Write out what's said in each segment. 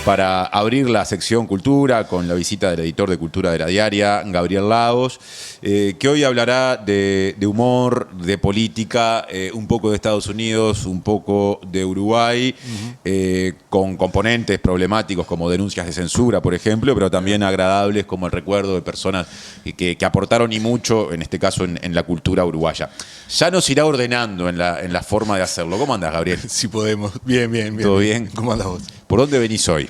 para abrir la sección Cultura con la visita del editor de Cultura de la Diaria, Gabriel Lagos, que hoy hablará de humor, de política, un poco de Estados Unidos, un poco de Uruguay, con componentes problemáticos como denuncias de censura, por ejemplo, pero también agradables como el recuerdo de personas que aportaron y mucho, en este caso, en la cultura uruguaya. Ya nos irá ordenando en la forma de hacerlo. ¿Cómo andás, Gabriel? Sí podemos. Bien. ¿Todo bien? ¿Cómo andás vos? ¿Por dónde venís hoy?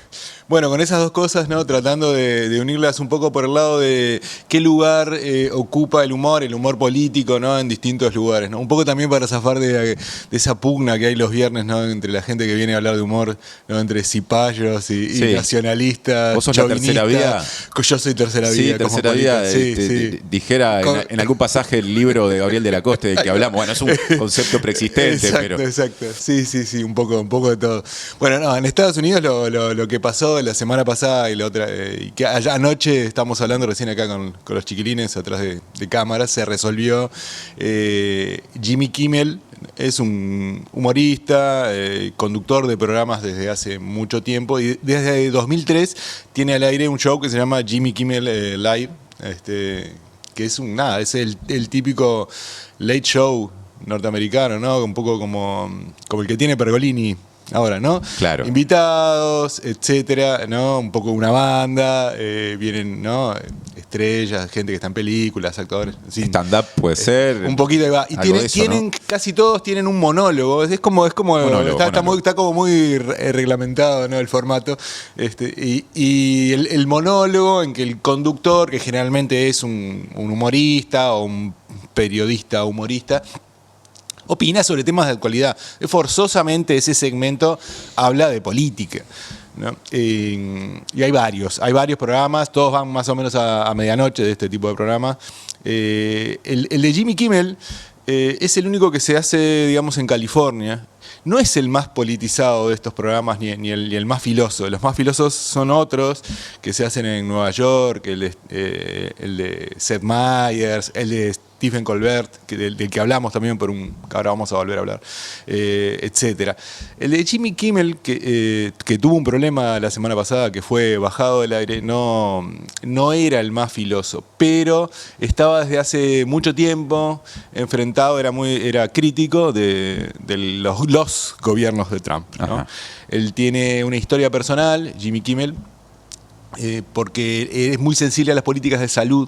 Bueno, con esas dos cosas, ¿no? Tratando de unirlas un poco por el lado de qué lugar ocupa el humor político, ¿no? En distintos lugares, ¿no? Un poco también para zafar de esa pugna que hay los viernes, ¿no? Entre la gente que viene a hablar de humor, ¿no? Entre cipayos y nacionalistas. ¿Vos sos la tercera vía? Yo soy tercera vía. Sí, tercera vía. Dijera en algún pasaje el libro de Gabriel de la Costa del que hablamos. Bueno, es un concepto preexistente, Exacto. Sí, un poco de todo. Bueno, no, en Estados Unidos lo que pasó la semana pasada y la otra, y que anoche estamos hablando recién acá con los chiquilines atrás de cámaras, se resolvió. Jimmy Kimmel es un humorista, conductor de programas desde hace mucho tiempo y desde 2003 tiene al aire un show que se llama Jimmy Kimmel Live, que es es el típico late show norteamericano, ¿no? Un poco como el que tiene Pergolini ahora, ¿no? Claro. Invitados, etcétera, ¿no? Un poco una banda, vienen, ¿no? Estrellas, gente que está en películas, actores. Sí. Stand-up puede ser. Un poquito ahí va. Y tienen, ¿no? Casi todos tienen un monólogo. Es como está como muy reglamentado, ¿no? El formato. Y el monólogo en que el conductor, que generalmente es un humorista o un periodista humorista, opina sobre temas de actualidad. Forzosamente ese segmento habla de política, ¿no? Y hay varios programas, todos van más o menos a medianoche de este tipo de programas. El de Jimmy Kimmel es el único que se hace, digamos, en California. No es el más politizado de estos programas ni el más filoso. Los más filosos son otros que se hacen en Nueva York, el de Seth Meyers, el de Stephen Colbert, del que hablamos también, que ahora vamos a volver a hablar, etcétera. El de Jimmy Kimmel, que tuvo un problema la semana pasada, que fue bajado del aire, no era el más filoso, pero estaba desde hace mucho tiempo enfrentado, era crítico de los gobiernos de Trump, ¿no? Él tiene una historia personal, Jimmy Kimmel, porque es muy sensible a las políticas de salud.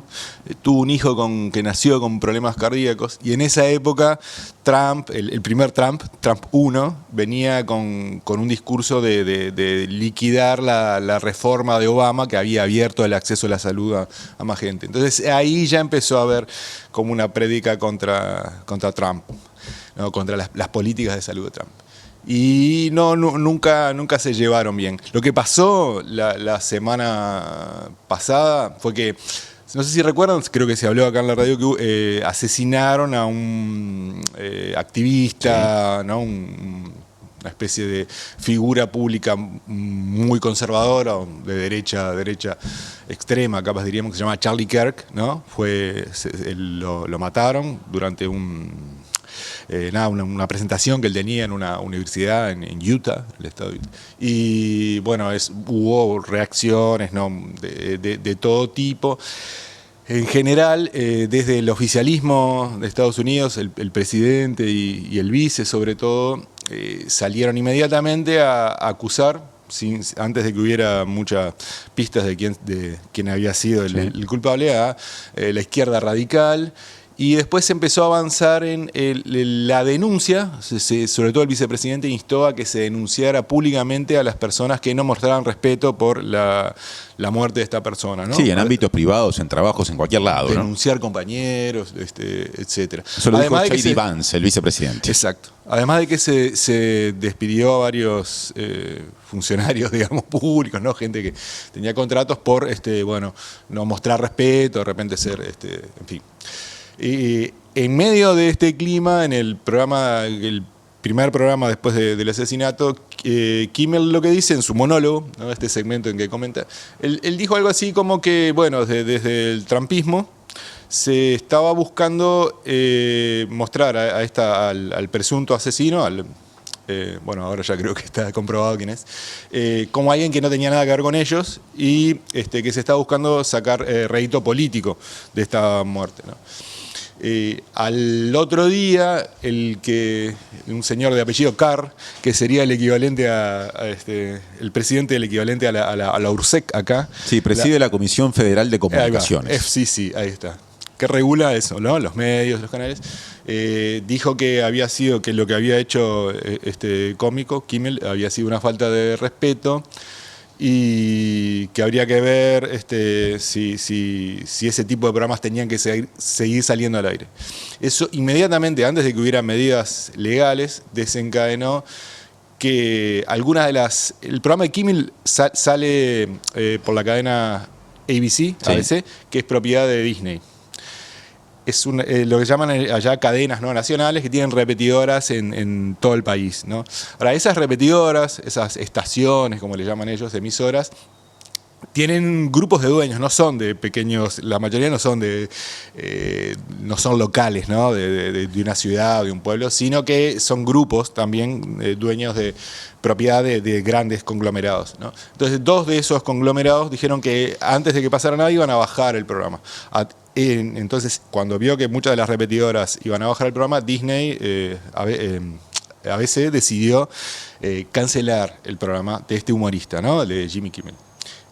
Tuvo un hijo que nació con problemas cardíacos y en esa época Trump, el primer Trump 1, venía con un discurso de liquidar la reforma de Obama que había abierto el acceso a la salud a más gente. Entonces ahí ya empezó a haber como una prédica contra Trump, ¿no? Contra las políticas de salud de Trump. Y nunca se llevaron bien. Lo que pasó la semana pasada fue que, no sé si recuerdan, creo que se habló acá en la radio, que asesinaron a un activista, sí, ¿no? Una especie de figura pública muy conservadora, de derecha extrema, capaz diríamos, que se llama Charlie Kirk, ¿no? Lo mataron durante una presentación que él tenía en una universidad en Utah, el estado de Utah. Y bueno, hubo reacciones, ¿no? de todo tipo. En general, desde el oficialismo de Estados Unidos, el presidente y el vice, sobre todo, salieron inmediatamente a acusar, antes de que hubiera muchas pistas de quién había sido el culpable, a la izquierda radical. Y después se empezó a avanzar en la denuncia, sobre todo el vicepresidente instó a que se denunciara públicamente a las personas que no mostraran respeto por la muerte de esta persona, ¿no? Sí, en ámbitos privados, en trabajos, en cualquier lado, denunciar, ¿no? Compañeros, etcétera. Eso lo dijo J.D. Vance, el vicepresidente. Exacto. Además de que se despidió a varios funcionarios, digamos, públicos, ¿no? Gente que tenía contratos por no mostrar respeto, de repente ser, en fin. En medio de este clima, en el primer programa después del asesinato, Kimmel lo que dice en su monólogo, ¿no? Este segmento en que comenta, él dijo algo así como que, bueno, desde el trumpismo se estaba buscando mostrar al presunto asesino, bueno, ahora ya creo que está comprobado quién es, como alguien que no tenía nada que ver con ellos y que se está buscando sacar rédito político de esta muerte, ¿no? Al otro día, un señor de apellido Carr, que sería el equivalente el presidente del equivalente a la URSEC acá. Sí, preside la Comisión Federal de Comunicaciones. FCC, ahí está. Que regula eso, ¿no? Los medios, los canales. Dijo que que lo que había hecho este cómico, Kimmel, había sido una falta de respeto y que habría que ver si ese tipo de programas tenían que seguir saliendo al aire. Eso inmediatamente, antes de que hubiera medidas legales, desencadenó que algunas de el programa de Kimmel sale por la cadena ABC, que es propiedad de Disney. Es lo que llaman allá cadenas, ¿no?, nacionales, que tienen repetidoras en todo el país, ¿no? Ahora, esas repetidoras, esas estaciones, como le llaman ellos, emisoras, tienen grupos de dueños, no son de pequeños, la mayoría no son no son locales, ¿no?, de una ciudad o de un pueblo, sino que son grupos también dueños de propiedad de grandes conglomerados, ¿no? Entonces, dos de esos conglomerados dijeron que antes de que pasara nada iban a bajar el programa. Entonces, cuando vio que muchas de las repetidoras iban a bajar el programa, Disney, ABC, decidió cancelar el programa de este humorista, ¿no?, de Jimmy Kimmel.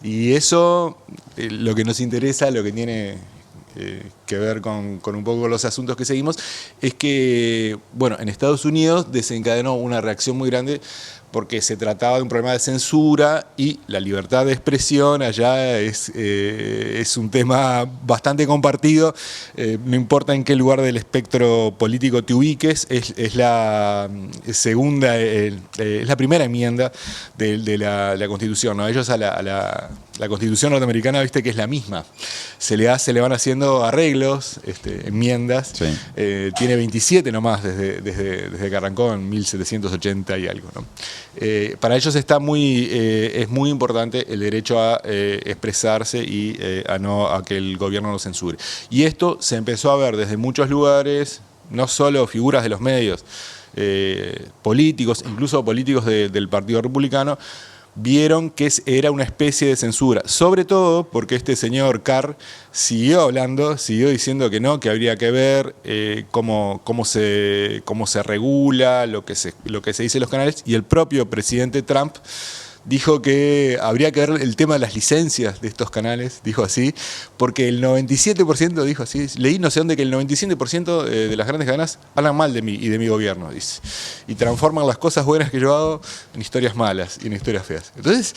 Y eso, lo que nos interesa, lo que tiene que ver con un poco los asuntos que seguimos, es que, bueno, en Estados Unidos desencadenó una reacción muy grande porque se trataba de un problema de censura y la libertad de expresión allá es un tema bastante compartido. No importa en qué lugar del espectro político te ubiques, es la segunda, es la primera enmienda de la Constitución, ¿no? Ellos a la Constitución norteamericana, viste que es la misma. Se le van haciendo arreglos, enmiendas. Sí. Tiene 27 nomás desde que arrancó en 1780 y algo, ¿no? Para ellos es muy importante el derecho a expresarse y a que el gobierno no censure. Y esto se empezó a ver desde muchos lugares, no solo figuras de los medios, políticos, incluso políticos del Partido Republicano, vieron que era una especie de censura, sobre todo porque este señor Carr siguió diciendo que no, que habría que ver cómo se regula, lo que se dice en los canales, y el propio presidente Trump dijo que habría que ver el tema de las licencias de estos canales, dijo así, porque el 97%, dijo así, leí no sé dónde, que el 97% de las grandes cadenas hablan mal de mí y de mi gobierno, dice, y transforman las cosas buenas que yo hago en historias malas y en historias feas. Entonces,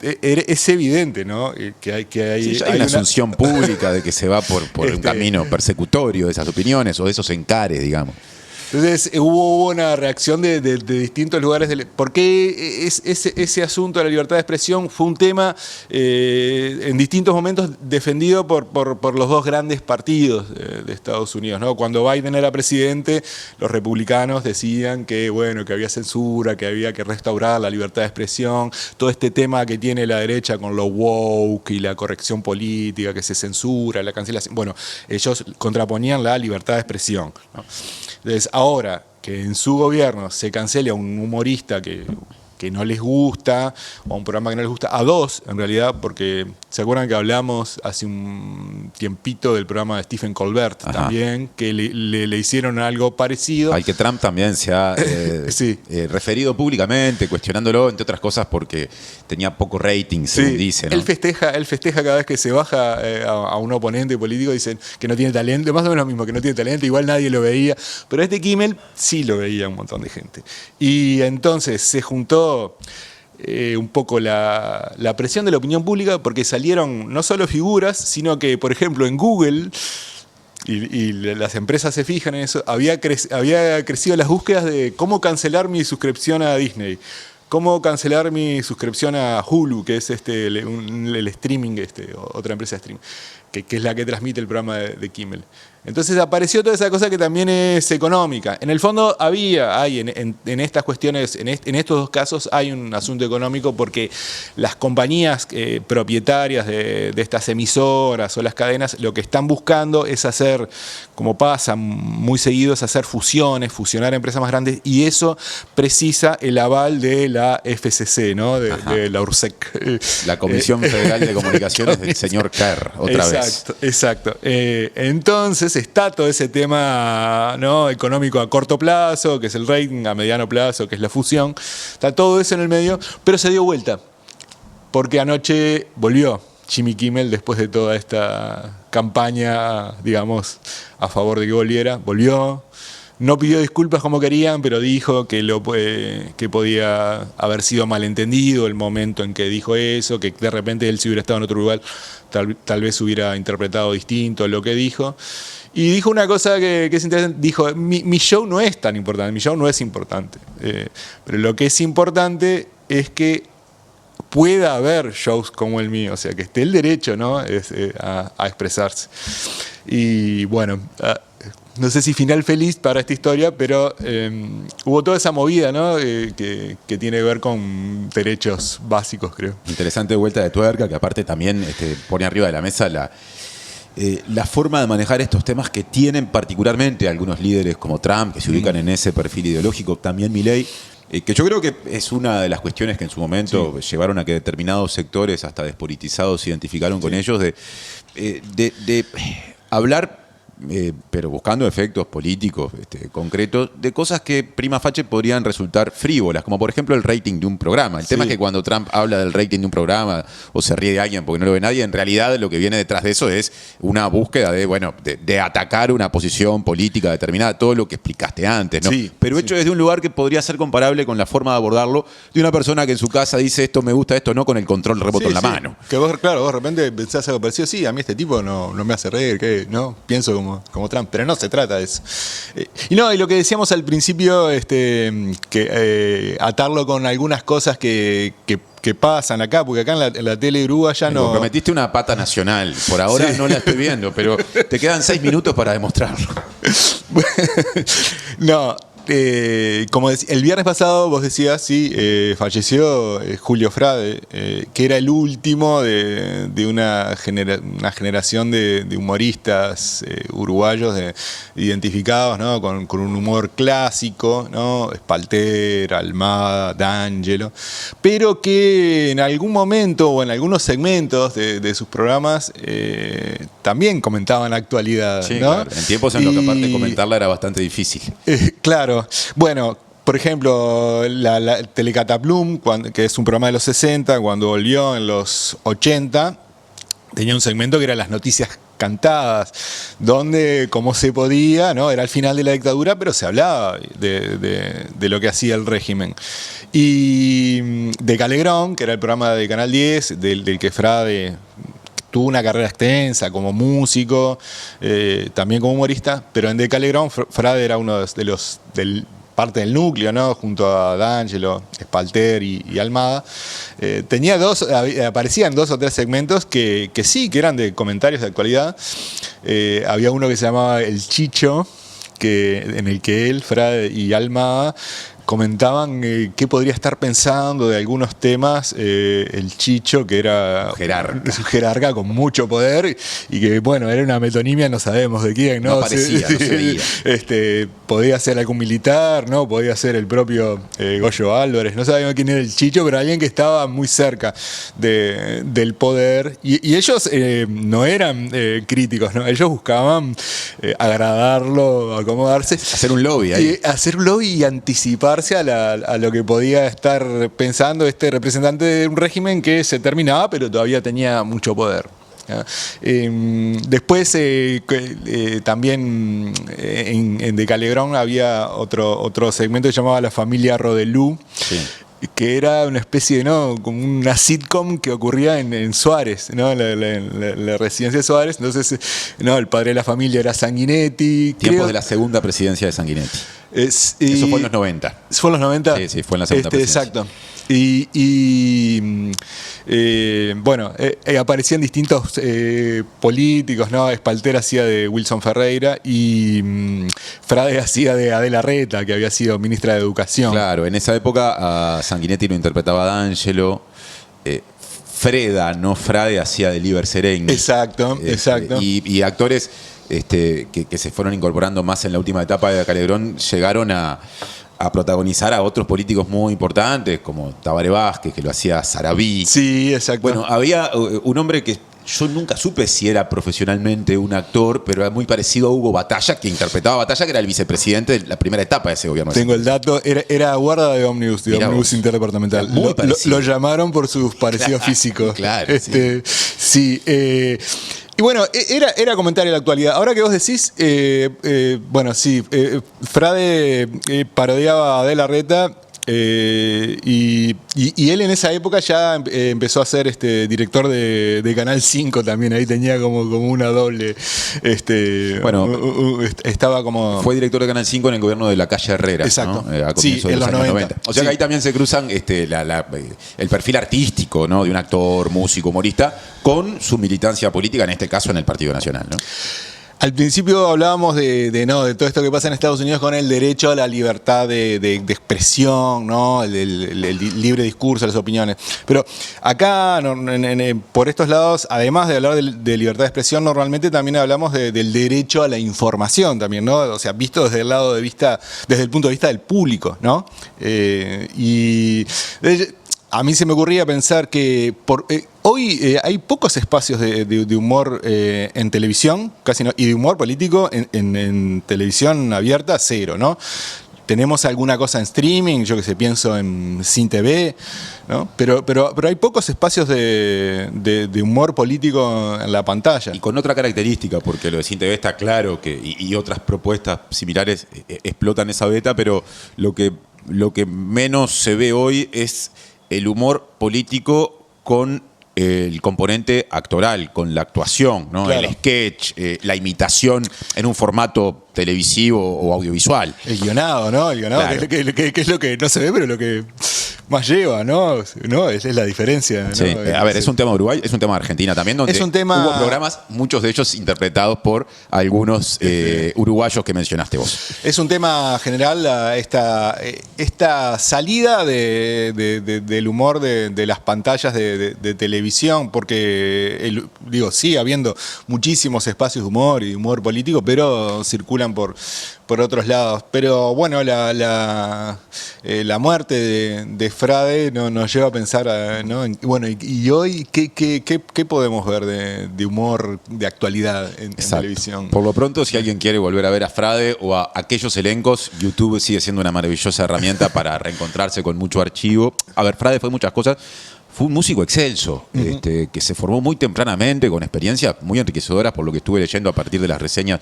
es evidente, ¿no?, que hay una asunción pública de que se va por un camino persecutorio de esas opiniones o de esos encares, digamos. Entonces hubo una reacción de distintos lugares. Porque ese asunto de la libertad de expresión fue un tema en distintos momentos defendido por los dos grandes partidos de Estados Unidos, ¿no? Cuando Biden era presidente, los republicanos decían que, bueno, que había censura, que había que restaurar la libertad de expresión, todo este tema que tiene la derecha con lo woke y la corrección política, que se censura, la cancelación. Bueno, ellos contraponían la libertad de expresión, ¿no? Entonces, ahora que en su gobierno se cancele a un humorista que no les gusta, o a un programa que no les gusta, a dos en realidad, porque se acuerdan que hablamos hace un tiempito del programa de Stephen Colbert, también, que le hicieron algo parecido. Al que Trump también se ha sí, referido públicamente, cuestionándolo, entre otras cosas, porque tenía poco rating, según dice, ¿no? Él festeja cada vez que se baja a un oponente político, dicen que no tiene talento, más o menos lo mismo, que no tiene talento, igual nadie lo veía, pero Kimmel sí lo veía un montón de gente. Y entonces se juntó un poco la presión de la opinión pública, porque salieron no solo figuras, sino que, por ejemplo, en Google, y las empresas se fijan en eso, había crecido las búsquedas de cómo cancelar mi suscripción a Disney, cómo cancelar mi suscripción a Hulu, que es el streaming, otra empresa de streaming, que es la que transmite el programa de Kimmel. Entonces apareció toda esa cosa que también es económica. En el fondo hay en estas cuestiones, en estos dos casos hay un asunto económico porque las compañías propietarias de estas emisoras o las cadenas lo que están buscando es hacer, como pasa muy seguido, es hacer fusionar empresas más grandes, y eso precisa el aval de la FCC, ¿no? de la URSEC. La Comisión Federal de Comunicaciones del señor Kerr, otra vez. Exacto. Entonces está todo ese tema, ¿no? económico a corto plazo, que es el rating, a mediano plazo, que es la fusión. Está todo eso en el medio, pero se dio vuelta. Porque anoche volvió Jimmy Kimmel después de toda esta campaña, digamos, a favor de que volvió. No pidió disculpas como querían, pero dijo que podía haber sido malentendido el momento en que dijo eso, que de repente él, si hubiera estado en otro lugar, tal vez hubiera interpretado distinto lo que dijo. Y dijo una cosa que es interesante. Dijo, mi show no es tan importante, mi show no es importante. Pero lo que es importante es que pueda haber shows como el mío, o sea, que esté el derecho, ¿no? a expresarse. Y bueno, no sé si final feliz para esta historia, pero hubo toda esa movida, ¿no? que tiene que ver con derechos básicos, creo. Interesante vuelta de tuerca, que aparte también pone arriba de la mesa la forma de manejar estos temas que tienen particularmente algunos líderes como Trump, que se ubican en ese perfil ideológico, también Milei, que yo creo que es una de las cuestiones que en su momento llevaron a que determinados sectores, hasta despolitizados, se identificaron con ellos, de hablar, pero buscando efectos políticos concretos, de cosas que prima facie podrían resultar frívolas, como por ejemplo el rating de un programa. El tema es que cuando Trump habla del rating de un programa o se ríe de alguien porque no lo ve nadie, en realidad lo que viene detrás de eso es una búsqueda de atacar una posición política determinada, todo lo que explicaste antes, ¿no? Pero hecho desde un lugar que podría ser comparable con la forma de abordarlo de una persona que en su casa dice esto me gusta, esto no, con el control remoto en la mano. Que vos de repente pensás algo parecido, sí, a mí este tipo no me hace reír, ¿qué? ¿No? Pienso como Trump, pero no se trata de eso. Y lo que decíamos al principio, que atarlo con algunas cosas que pasan acá, porque acá en la tele uruguaya no... Prometiste una pata nacional, por ahora no la estoy viendo, pero te quedan 6 minutos para demostrarlo. No, como el viernes pasado vos decías, falleció Julio Frade, que era el último de una generación de humoristas uruguayos identificados, ¿no? con un humor clásico, ¿no? Espalter, Almada, D'Angelo, pero que en algún momento o en algunos segmentos de sus programas también comentaban actualidad, sí, ¿no? Claro. En tiempos en los que aparte comentarla era bastante difícil. Claro. Bueno, por ejemplo, la Telecataplum, que es un programa de los 60, cuando volvió en los 80, tenía un segmento que era las noticias cantadas, donde, como se podía, ¿no? Era el final de la dictadura, pero se hablaba de lo que hacía el régimen. Y de Calegrón, que era el programa de Canal 10, del que Frade tuvo una carrera extensa como músico, también como humorista, pero en De Calegrón Frade era uno del parte del núcleo, ¿no? Junto a D'Angelo, Espalter y Almada. Aparecían 2 o 3 segmentos que eran de comentarios de actualidad. Había uno que se llamaba El Chicho, en el que él, Frade y Almada comentaban qué podría estar pensando de algunos temas el Chicho, que era un jerarca con mucho poder y que, bueno, era una metonimia, no sabemos de quién, ¿no? No aparecía, no se veía. Podía ser algún militar, ¿no? Podía ser el propio Goyo Álvarez, no sabíamos quién era el Chicho, pero alguien que estaba muy cerca del poder. Y ellos no eran críticos, ¿no? Ellos buscaban agradarlo, acomodarse. Hacer un lobby ahí. Hacer un lobby y anticiparse a lo que podía estar pensando este representante de un régimen que se terminaba, pero todavía tenía mucho poder. Después también en De Calegrón había otro segmento que se llamaba La Familia Rodelú, que era una especie de, como una sitcom que ocurría en Suárez, ¿no? La residencia de Suárez. Entonces, el padre de la familia era Sanguinetti. Tiempos de la segunda presidencia de Sanguinetti. Eso fue en los 90. ¿Fue en los 90? Sí, fue en la segunda presidencia. Exacto. Bueno, aparecían distintos políticos, ¿no? Espalter hacía de Wilson Ferreira y Frade hacía de Adela Reta, que había sido ministra de Educación. Claro, en esa época a Sanguinetti lo interpretaba D'Angelo. Freda, no Frade, hacía de Liber Serenghi. Exacto. Y actores que se fueron incorporando más en la última etapa de Calderón llegaron a protagonizar a otros políticos muy importantes, como Tabaré Vázquez, que lo hacía Sarabí. Sí, exacto. Bueno, había un hombre que yo nunca supe si era profesionalmente un actor, pero era muy parecido a Hugo Batalla, que interpretaba a Batalla, que era el vicepresidente de la primera etapa de ese gobierno. Tengo el dato, era guarda de Ómnibus, Interdepartamental. Lo llamaron por sus parecidos físicos. Claro, sí. Y bueno, era comentario de la actualidad. Ahora que vos decís, bueno, sí, Frade parodiaba a Adela Reta. Y él en esa época ya empezó a ser director de Canal 5 también. Ahí tenía como una doble. Estaba como. Fue director de Canal 5 en el gobierno de Lacalle Herrera. Exacto. ¿No? A comienzos de los años 90. O sea que ahí también se cruzan el perfil artístico, ¿no? De un actor, músico, humorista, con su militancia política, en este caso en el Partido Nacional, ¿no? Al principio hablábamos de todo esto que pasa en Estados Unidos con el derecho a la libertad de expresión, ¿no? El libre discurso, las opiniones. Pero acá, por estos lados, además de hablar de libertad de expresión, normalmente también hablamos del derecho a la información también, ¿no? O sea, visto desde el punto de vista del público, ¿no? A mí se me ocurría pensar que hoy hay pocos espacios de humor en televisión, casi no, y de humor político en televisión abierta, cero, ¿no? Tenemos alguna cosa en streaming, yo que sé, pienso en Sin TV, ¿no? Pero hay pocos espacios de humor político en la pantalla. Y con otra característica, porque lo de Sin TV está claro que y otras propuestas similares explotan esa beta, pero lo que menos se ve hoy es el humor político con el componente actoral, con la actuación, ¿no? Claro. El sketch, la imitación en un formato televisivo o audiovisual. El guionado, ¿no? El guionado, claro. que es lo que no se ve, pero lo que más lleva, ¿no? Esa es la diferencia, ¿no? Sí. A ver, es un tema de Uruguay, es un tema de Argentina también, donde hubo programas, muchos de ellos interpretados por algunos uruguayos que mencionaste vos. Es un tema general, esta salida del humor de las pantallas de televisión, porque, sigue habiendo muchísimos espacios de humor y de humor político, pero circulan por otros lados. Pero bueno, la muerte de Frade nos lleva a pensar, ¿no? Bueno, y hoy, ¿qué podemos ver de humor de actualidad en televisión? Por lo pronto, si alguien quiere volver a ver a Frade o a aquellos elencos, YouTube sigue siendo una maravillosa herramienta para reencontrarse con mucho archivo. A ver, Frade fue muchas cosas. Fue un músico excelso, que se formó muy tempranamente, con experiencias muy enriquecedoras, por lo que estuve leyendo a partir de las reseñas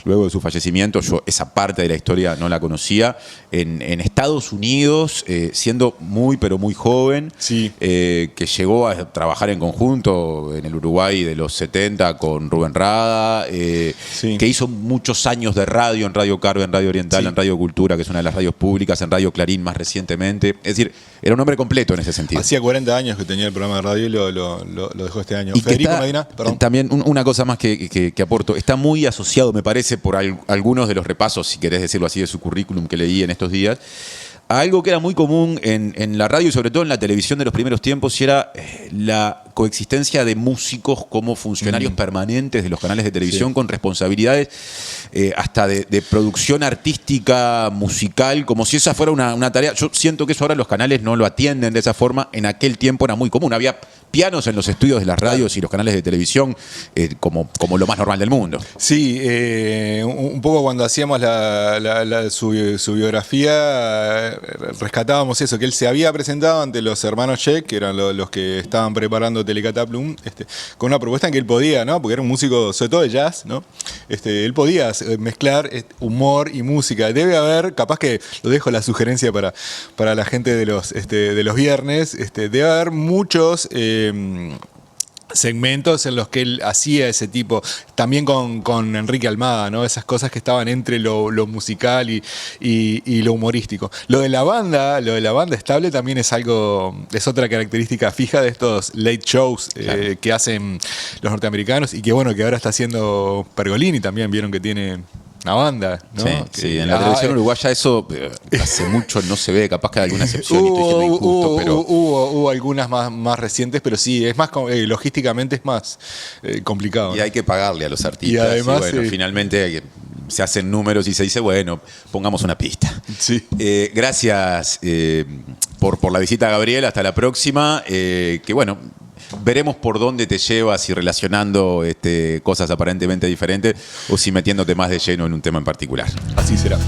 luego de su fallecimiento. Yo esa parte de la historia no la conocía. En Estados Unidos, siendo muy, pero muy joven, sí. Que llegó a trabajar en conjunto en el Uruguay de los 70 con Rubén Rada, sí. Que hizo muchos años de radio, en Radio Carve, en Radio Oriental, sí. En Radio Cultura, que es una de las radios públicas, en Radio Clarín más recientemente. Es decir, era un hombre completo en ese sentido. Hacía 40 años que tenía el programa de radio y lo dejó este año. Y Federico Medina, perdón. También una cosa más que aporto, está muy asociado, me parece, por algunos de los repasos, si querés decirlo así, de su currículum que leí en estos días, a algo que era muy común en la radio y sobre todo en la televisión de los primeros tiempos, y era la coexistencia de músicos como funcionarios permanentes de los canales de televisión, sí. Con responsabilidades hasta de producción artística, musical, como si esa fuera una tarea. Yo siento que eso ahora los canales no lo atienden de esa forma. En aquel tiempo era muy común. Había pianos en los estudios de las radios y los canales de televisión como lo más normal del mundo. Sí, un poco cuando hacíamos su biografía, rescatábamos eso, que él se había presentado ante los hermanos Sheck, que eran los que estaban preparando Telecataplum, con una propuesta en que él podía, ¿no? Porque era un músico, sobre todo de jazz, ¿no? Él podía mezclar humor y música. Debe haber, capaz que lo dejo la sugerencia para la gente de los viernes, debe haber muchos segmentos en los que él hacía ese tipo, también con Enrique Almada, ¿no? Esas cosas que estaban entre lo musical y lo humorístico. Lo de la banda estable también es otra característica fija de estos late shows que hacen los norteamericanos y que bueno, que ahora está haciendo Pergolini también, vieron que tiene una banda, ¿no? Sí, en la televisión uruguaya eso hace mucho no se ve, capaz que hay alguna excepción y estoy siendo injusto, pero... Hubo algunas más recientes, pero sí, es más logísticamente es más complicado. Y hay que pagarle a los artistas. Y además, bueno, finalmente se hacen números y se dice, bueno, pongamos una pista. Sí. Gracias por la visita, Gabriel. Hasta la próxima. Que bueno, veremos por dónde te llevas, si relacionando cosas aparentemente diferentes o si metiéndote más de lleno en un tema en particular. Así será.